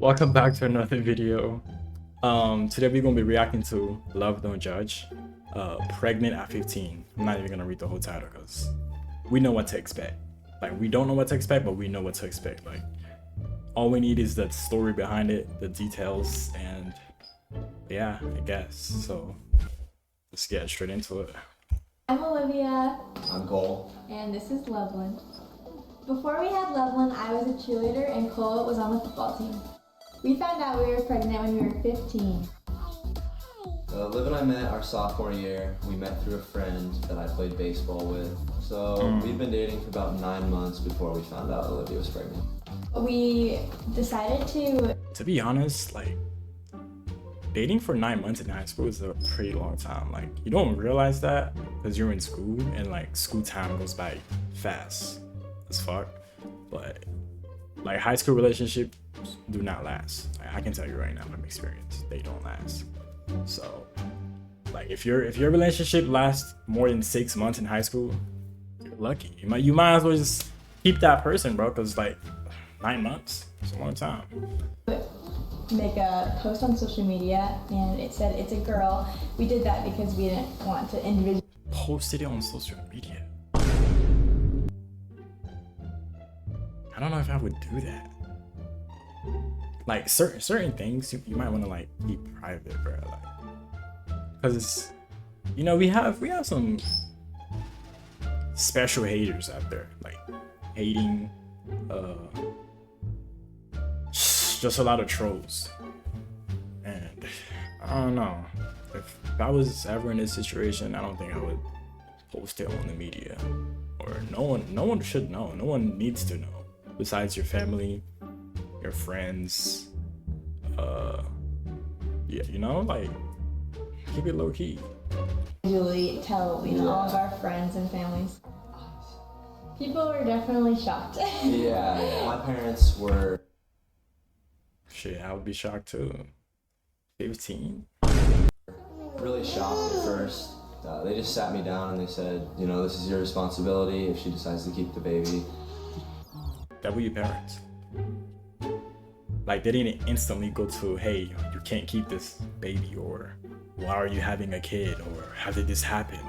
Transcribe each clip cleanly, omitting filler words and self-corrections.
Welcome back to another video. Today we're gonna be reacting to Love Don't Judge, Pregnant at 15. I'm not even gonna read the whole title because we know what to expect. Like, we don't know what to expect, but we know what to expect. Like, all we need is the story behind it, the details, and yeah, I guess. So let's get straight into it. I'm Olivia. I'm Cole. And this is Loveland. Before we had Loveland, I was a cheerleader and Cole was on the football team. We found out we were pregnant when we were 15. Liv and I met our sophomore year. We met through a friend that I played baseball with. So we've been dating for about 9 months before we found out Olivia was pregnant. We decided To be honest, like, dating for 9 months in high school is a pretty long time. Like, you don't realize that because you're in school and like school time goes by fast as fuck. But like, high school relationships do not last. Like, I can tell you right now from experience, they don't last. So like, if your relationship lasts more than 6 months in high school, you're lucky. You might as well just keep that person, bro, because like 9 months is a long time. make a post on social media and it said it's a girl. We did that because we didn't want to individually Posted it on social media. I don't know if I would do that. Like, certain things you might want to like keep private, bro. Like, because you know we have some special haters out there, like hating, just a lot of trolls. And I don't know, if I was ever in this situation, I don't think I would post it on the media, or no one should know. No one needs to know besides your family, your friends. Yeah, you know, like, keep it low key. tell all of our friends and families. People were definitely shocked. Yeah, my parents were Shit, I would be shocked too. 15. really shocked at first. They just sat me down and they said, you know, this is your responsibility if she decides to keep the baby. That were your parents. Like, they didn't instantly go to, hey, you can't keep this baby, or why are you having a kid, or how did this happen?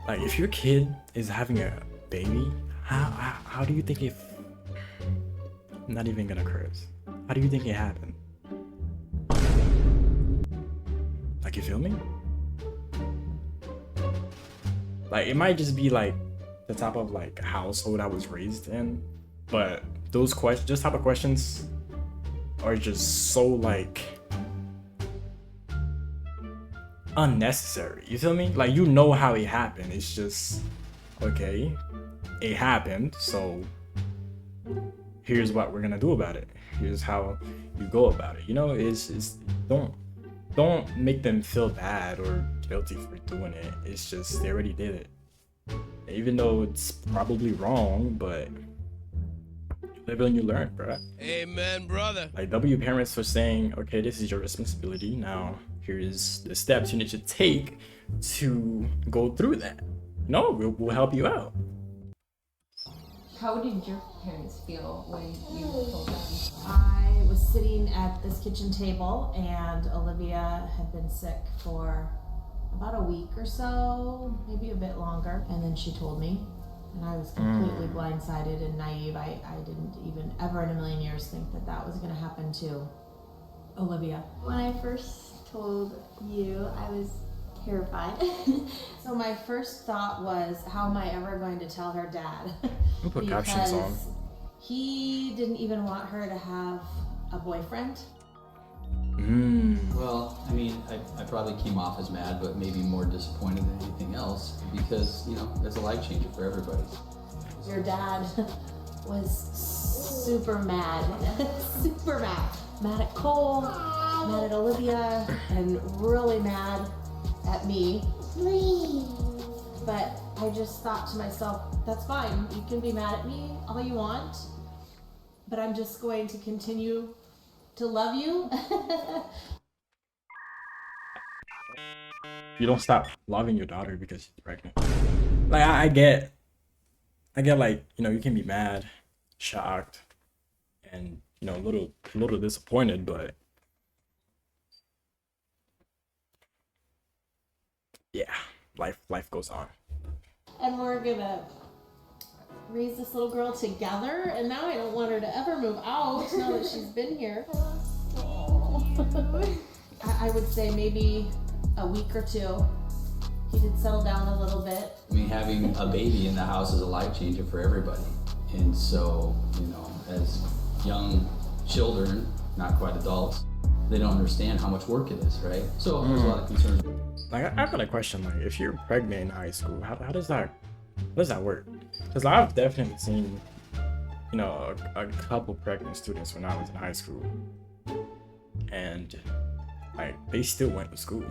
Like, if your kid is having a baby, how do you think it? I'm not even gonna curse. How do you think it happened? Like, you feel me? Like, it might just be like the type of like household I was raised in, but those type of questions are just so like unnecessary. You feel me? Like, you know how it happened. It's just, okay, it happened, so here's what we're gonna do about it. Here's how you go about it. You know, it's don't make them feel bad or guilty for doing it. It's just, they already did it. Even though it's probably wrong, but you live and you learn, bro. Amen, brother. Like, W parents for saying, okay, this is your responsibility. Now, here's the steps you need to take to go through that. No, we'll help you out. How did your parents feel when you told them? I was sitting at this kitchen table and Olivia had been sick for about a week or so, maybe a bit longer. And then she told me, and I was completely blindsided and naive. I didn't even ever in a million years think that that was going to happen to Olivia. When I first told you, I was terrified. So my first thought was, how am I ever going to tell her dad? We'll put captions on. Because he didn't even want her to have a boyfriend. Well, I mean, I probably came off as mad, but maybe more disappointed than anything else because, you know, it's a life changer for everybody. Your dad was super mad, super mad. Mad at Cole, mad at Olivia, and really mad at me. But I just thought to myself, that's fine. You can be mad at me all you want, but I'm just going to continue to love you. You don't stop loving your daughter because she's pregnant. Like, I get like, you know, you can be mad, shocked, and a little disappointed, but yeah, life goes on. And we're gonna raise this little girl together, and now I don't want her to ever move out now that she's been here. I would say maybe a week or two. He did settle down a little bit. I mean, having a baby in the house is a life changer for everybody. And so, as young children, not quite adults, they don't understand how much work it is, right? So there's a lot of concern. Like, I've got a question. Like, if you're pregnant in high school, how does that work? Because I've definitely seen, a couple pregnant students when I was in high school, and like they still went to school,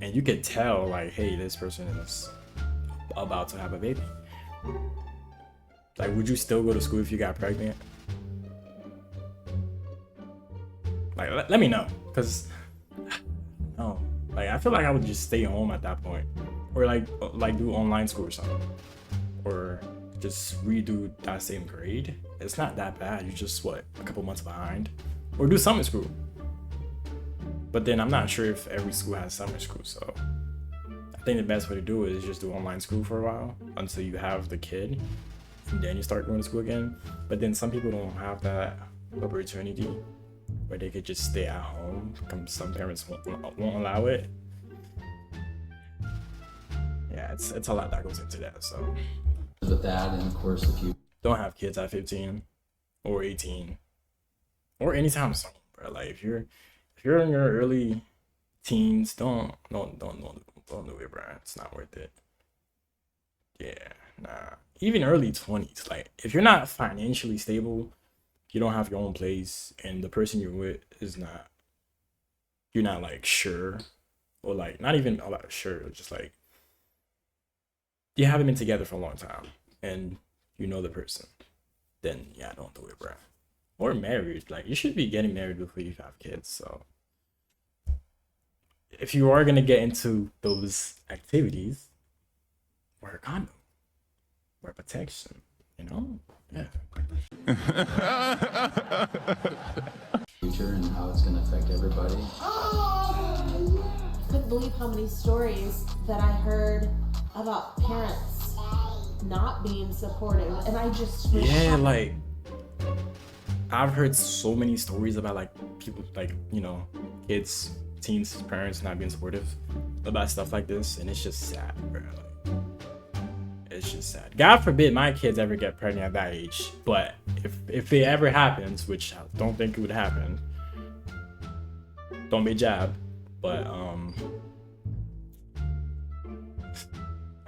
and you could tell, like, hey, this person is about to have a baby. Like, would you still go to school if you got pregnant? Like, let me know, because no, like, I feel like I would just stay home at that point, or like do online school or something, or just redo that same grade. It's not that bad. You're just a couple months behind, or do summer school. But then I'm not sure if every school has summer school, so I think the best way to do it is just do online school for a while until you have the kid, and then you start going to school again. But then some people don't have that opportunity where they could just stay at home. Some parents won't allow it. Yeah, it's a lot that goes into that. So With that, and of course, if you don't have kids at 15 or 18 or anytime soon, bro. Like, if you're in your early teens, don't do it, bro. It's not worth it. Yeah, nah. Even early 20s, like, if you're not financially stable, you don't have your own place, and the person you're with you're not like sure, or like not even a lot sure, just like you haven't been together for a long time and you know the person, then yeah, don't do it, bro. Or married, like, you should be getting married before you have kids. So if you are gonna get into those activities, wear a condom, wear protection, yeah. future and how it's going to affect everybody. I couldn't believe how many stories that I heard about parents not being supportive, and I just was Yeah, shocked. like, I've heard so many stories about, like, people, like, kids, teens, parents not being supportive about stuff like this, and it's just sad, bro. Like, it's just sad. God forbid my kids ever get pregnant at that age, but if it ever happens, which I don't think it would happen, don't be jabbed, but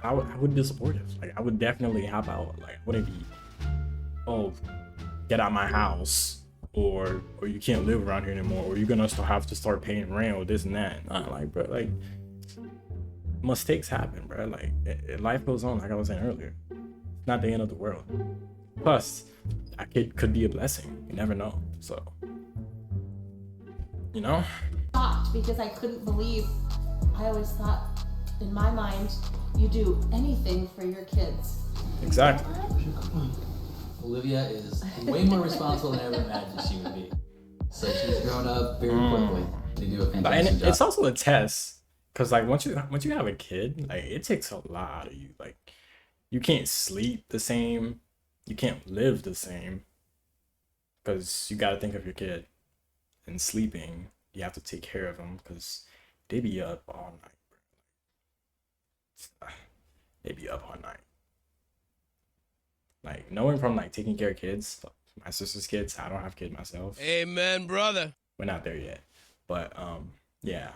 I would be supportive. Like, I would definitely help out. Like, I wouldn't be, oh, get out my house, or you can't live around here anymore, or you're gonna have to start paying rent, or this and that. Not like, bro, like, mistakes happen, bro. Like, life goes on, like I was saying earlier. It's not the end of the world. Plus, a kid could be a blessing. You never know. So, shocked because I couldn't believe. I always thought, in my mind, you do anything for your kids. Exactly. Olivia is way more responsible than I ever imagined she would be. So she's grown up very quickly. They do a fantastic And job. it's also a test, because, like, once you have a kid, like, it takes a lot out of you. Like, you can't sleep the same, you can't live the same, because you got to think of your kid. And sleeping, you have to take care of them, because they be up all night, bro. They be up all night. Like, knowing from, like, taking care of kids, my sister's kids, I don't have kids myself. Amen, brother. We're not there yet, but yeah,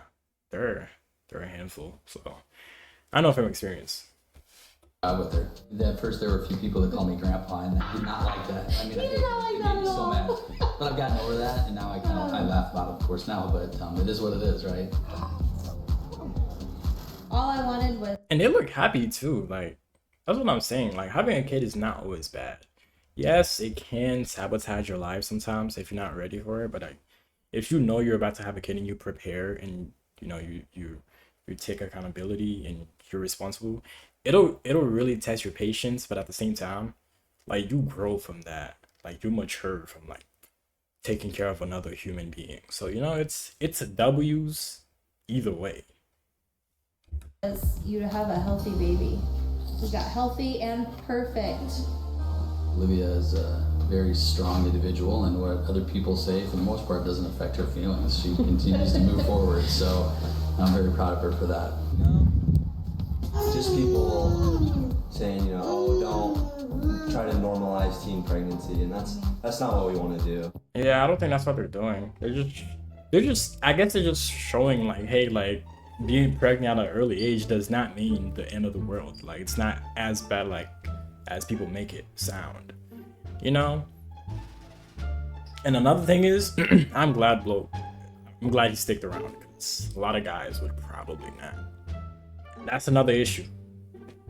they're a handful. So I know from experience. With her. At first, there were a few people that called me grandpa, and I did not like that. I mean, You did not like it that made me at so all. mad. But I've gotten over that, and now I laugh about it, of course, now. But it is what it is, right? All I wanted was And they look happy too. Like, that's what I'm saying. Like, having a kid is not always bad. Yes, it can sabotage your life sometimes if you're not ready for it. But, like, if you know you're about to have a kid and you prepare, and you take accountability and you're responsible, it'll really test your patience. But at the same time, like, you grow from that. Like, you mature from, like, taking care of another human being. So you know, it's a W's either way. You to have a healthy baby. We got healthy and perfect. Olivia is a very strong individual, and what other people say, for the most part, doesn't affect her feelings. She continues to move forward, so I'm very proud of her for that. Just people saying, you know, oh, don't try to normalize teen pregnancy, and that's not what we want to do. Yeah, I don't think that's what they're doing. They're just I guess they're just showing like, hey, like being pregnant at an early age does not mean the end of the world. Like it's not as bad like as people make it sound. You know? And another thing is, I'm glad he sticked around, because a lot of guys would probably not. That's another issue.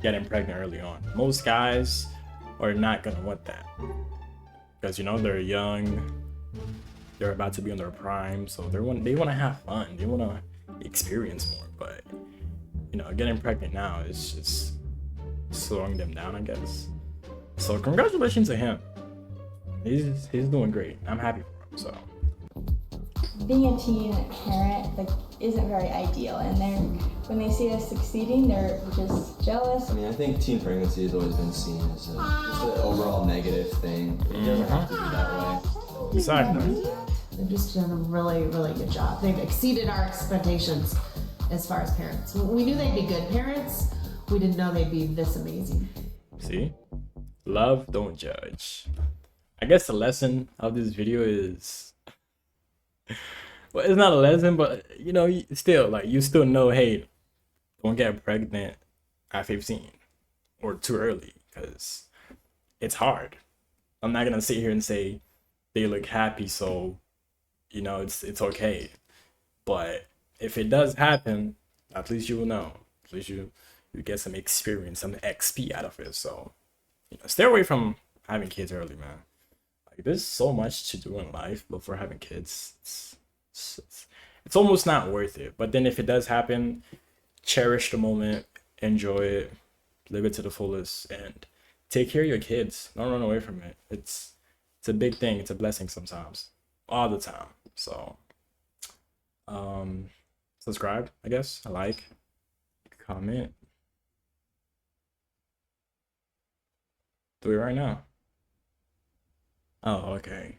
Getting pregnant early on. Most guys are not gonna want that. Because you know they're young, they're about to be in their prime, so they want to have fun, they want to experience more. But you know, getting pregnant now is just slowing them down, I guess. So congratulations to him. He's doing great. I'm happy for him. So Being a teen parent like isn't very ideal, and when they see us succeeding, they're just jealous. I mean, I think teen pregnancy has always been seen as just an overall negative thing. It doesn't have to be that way. exactly. They've just done a really, really good job. They've exceeded our expectations as far as parents. We knew they'd be good parents. We didn't know they'd be this amazing. See? Love, don't judge. I guess the lesson of this video is, well, it's not a lesson, but you know, you still know, hey, don't get pregnant at 15 or too early, because it's hard. I'm not gonna sit here and say they look happy, so you know it's okay. But if it does happen, at least you will know. At least you get some experience, some XP out of it. So you know, stay away from having kids early, man. Like there's so much to do in life before having kids. It's almost not worth it. But then if it does happen, cherish the moment, enjoy it, live it to the fullest, and take care of your kids. Don't run away from it. It's a big thing. It's a blessing sometimes, all the time. So subscribe, I guess, like, comment, do it right now. Oh, okay.